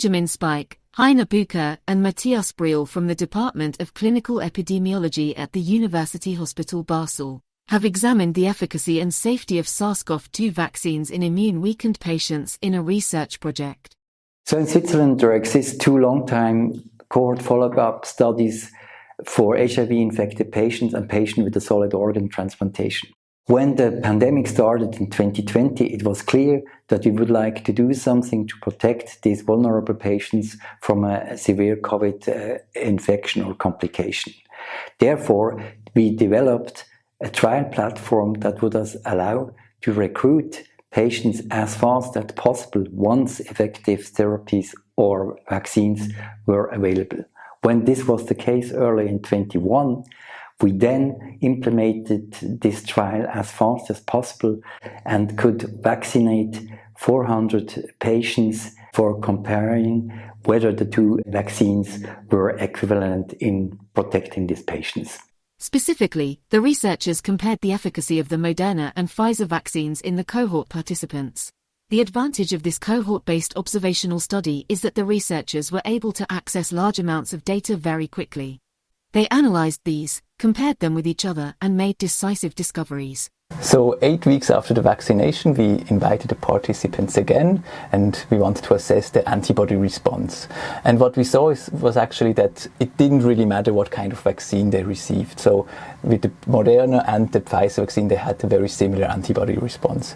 Benjamin Spike, Heiner Bucher, and Matthias Briel from the Department of Clinical Epidemiology at the University Hospital Basel have examined the efficacy and safety of SARS-CoV-2 vaccines in immune-weakened patients in a research project. So in Switzerland there exist 2 long-time cohort follow-up studies for HIV-infected patients and patients with a solid organ transplantation. When the pandemic started in 2020, it was clear that we would like to do something to protect these vulnerable patients from a severe COVID infection or complication. Therefore, we developed a trial platform that would us allow to recruit patients as fast as possible once effective therapies or vaccines were available. When this was the case early in 2021, we then implemented this trial as fast as possible and could vaccinate 400 patients for comparing whether the 2 vaccines were equivalent in protecting these patients. Specifically, the researchers compared the efficacy of the Moderna and Pfizer vaccines in the cohort participants. The advantage of this cohort-based observational study is that the researchers were able to access large amounts of data very quickly. They analyzed these, compared them with each other, and made decisive discoveries. So 8 weeks after the vaccination, we invited the participants again, and we wanted to assess the antibody response. And what we saw was actually that it didn't really matter what kind of vaccine they received. So with the Moderna and the Pfizer vaccine, they had a very similar antibody response.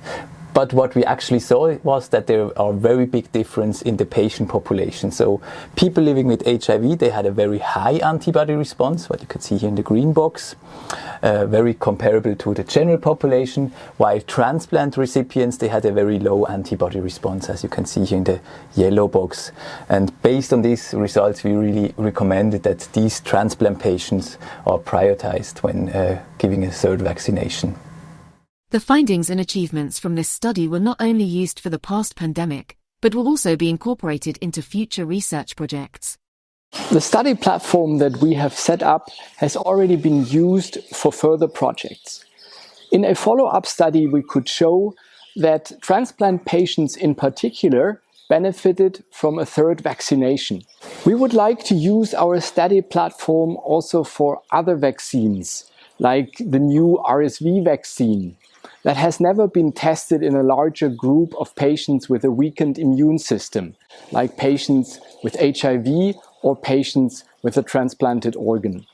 But what we actually saw was that there are very big difference in the patient population. So people living with HIV, they had a very high antibody response, what you can see here in the green box, very comparable to the general population, while transplant recipients, they had a very low antibody response, as you can see here in the yellow box. And based on these results, we really recommended that these transplant patients are prioritized when giving a 3rd vaccination. The findings and achievements from this study were not only used for the past pandemic, but will also be incorporated into future research projects. The study platform that we have set up has already been used for further projects. In a follow-up study, we could show that transplant patients in particular benefited from a 3rd vaccination. We would like to use our study platform also for other vaccines, like the new RSV vaccine, that has never been tested in a larger group of patients with a weakened immune system, like patients with HIV or patients with a transplanted organ.